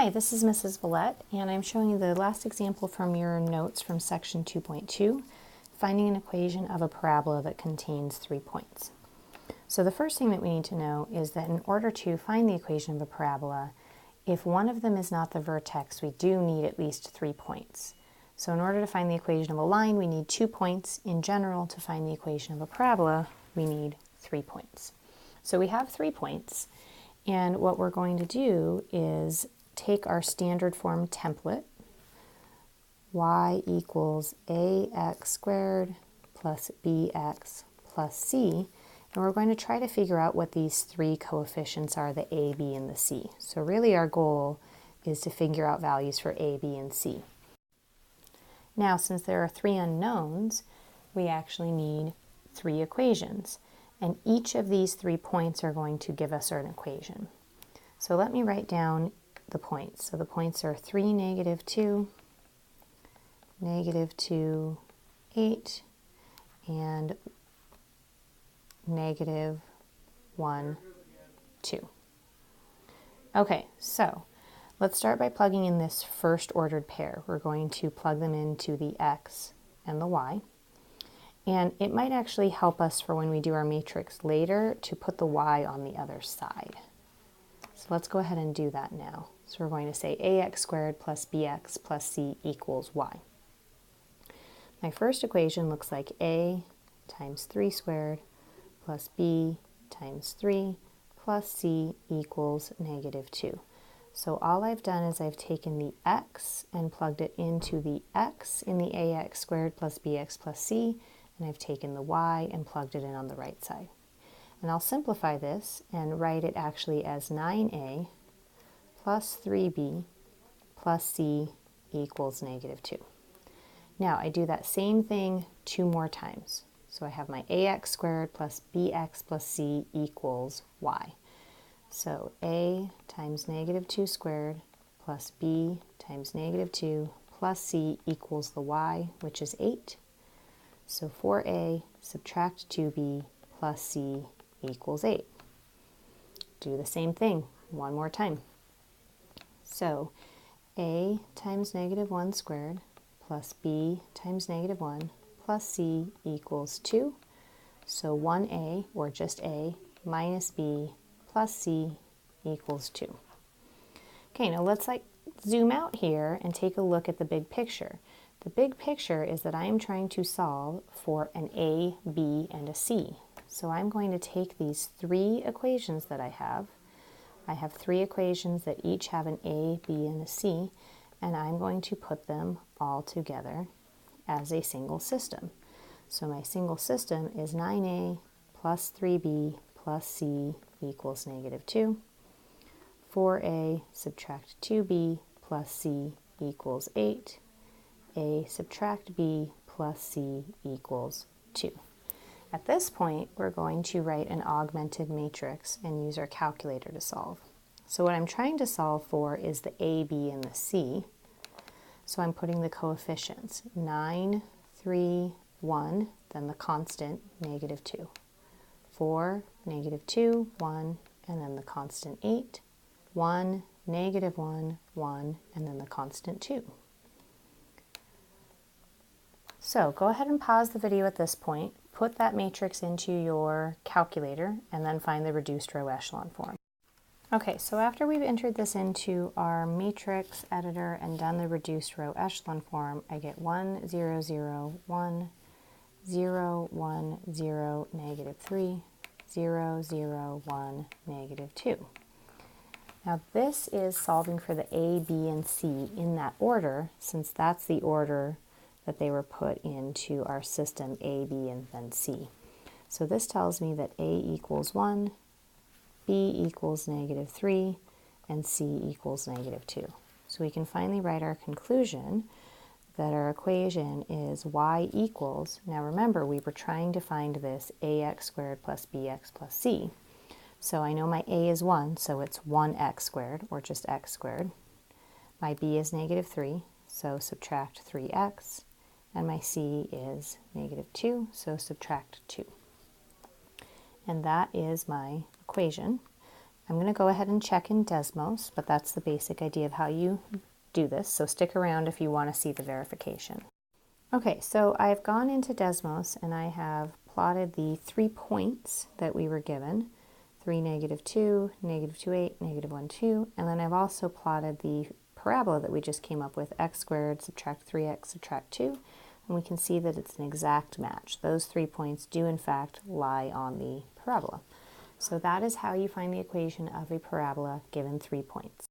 Hi, this is Mrs. Villette, and I'm showing you the last example from your notes from section 2.2, finding an equation of a parabola that contains 3 points. So the first thing that we need to know is that in order to find the equation of a parabola, if one of them is not the vertex, we do need at least 3 points. So in order to find the equation of a line, we need 2 points. In general, to find the equation of a parabola, we need 3 points. So we have 3 points, and what we're going to do is take our standard form template, y equals ax squared plus bx plus c, and we're going to try to figure out what these 3 coefficients are, the a, b, and the c. So really our goal is to figure out values for a, b, and c. Now, since there are 3 unknowns, we actually need 3 equations, and each of these 3 points are going to give us an equation. So let me write down the points. So the points are 3, negative 2, negative 2, 8, and negative 1, 2. Okay, so let's start by plugging in this first ordered pair. We're going to plug them into the x and the y. And it might actually help us for when we do our matrix later to put the y on the other side. So let's go ahead and do that now. So we're going to say ax squared plus bx plus c equals y. My first equation looks like a times 3 squared plus b times 3 plus c equals negative 2. So all I've done is I've taken the x and plugged it into the x in the ax squared plus bx plus c, and I've taken the y and plugged it in on the right side. And I'll simplify this and write it actually as 9a plus 3b plus c equals negative 2. Now I do that same thing 2 more times. So I have my ax squared plus bx plus c equals y. So a times negative 2 squared plus b times negative 2 plus c equals the y, which is 8. So 4a subtract 2b plus c equals 8. Do the same thing 1 more time. So a times negative 1 squared plus b times negative 1 plus c equals 2. So 1a, or just a, minus b plus c equals 2. Okay, now let's zoom out here and take a look at the big picture. The big picture is that I am trying to solve for an a, b, and a c. So I'm going to take these 3 equations that I have. I have 3 equations that each have an a, b, and a c, and I'm going to put them all together as a single system. So my single system is 9a plus 3b plus c equals negative 2. 4a subtract 2b plus c equals 8. A subtract b plus c equals 2. At this point, we're going to write an augmented matrix and use our calculator to solve. So what I'm trying to solve for is the a, b, and the c. So I'm putting the coefficients 9, 3, 1, then the constant negative 2. 4, negative 2, 1, and then the constant 8. 1, negative 1, 1, and then the constant 2. So go ahead and pause the video at this point, put that matrix into your calculator, and then find the reduced row echelon form. Okay, so after we've entered this into our matrix editor and done the reduced row echelon form, I get 1, 0, 0, 1, 0, 1, 0, negative 3, 0, 0, 1, negative 2. Now this is solving for the a, b, and c in that order, since that's the order that they were put into our system, a, b, and then c. So this tells me that a equals 1, b equals negative 3, and c equals negative 2. So we can finally write our conclusion that our equation is y equals, now remember we were trying to find this ax squared plus bx plus c. So I know my a is 1, so it's 1x squared, or just x squared. My b is negative 3, so subtract 3x. And my c is negative 2, so subtract 2. And that is my equation. I'm going to go ahead and check in Desmos, but that's the basic idea of how you do this, so stick around if you want to see the verification. Okay, so I've gone into Desmos and I have plotted the 3 points that we were given, 3, -2, -2, 8, -1, 2, and then I've also plotted the parabola that we just came up with, x squared subtract 3x subtract 2, and we can see that it's an exact match. Those 3 points do in fact lie on the parabola. So that is how you find the equation of a parabola given 3 points.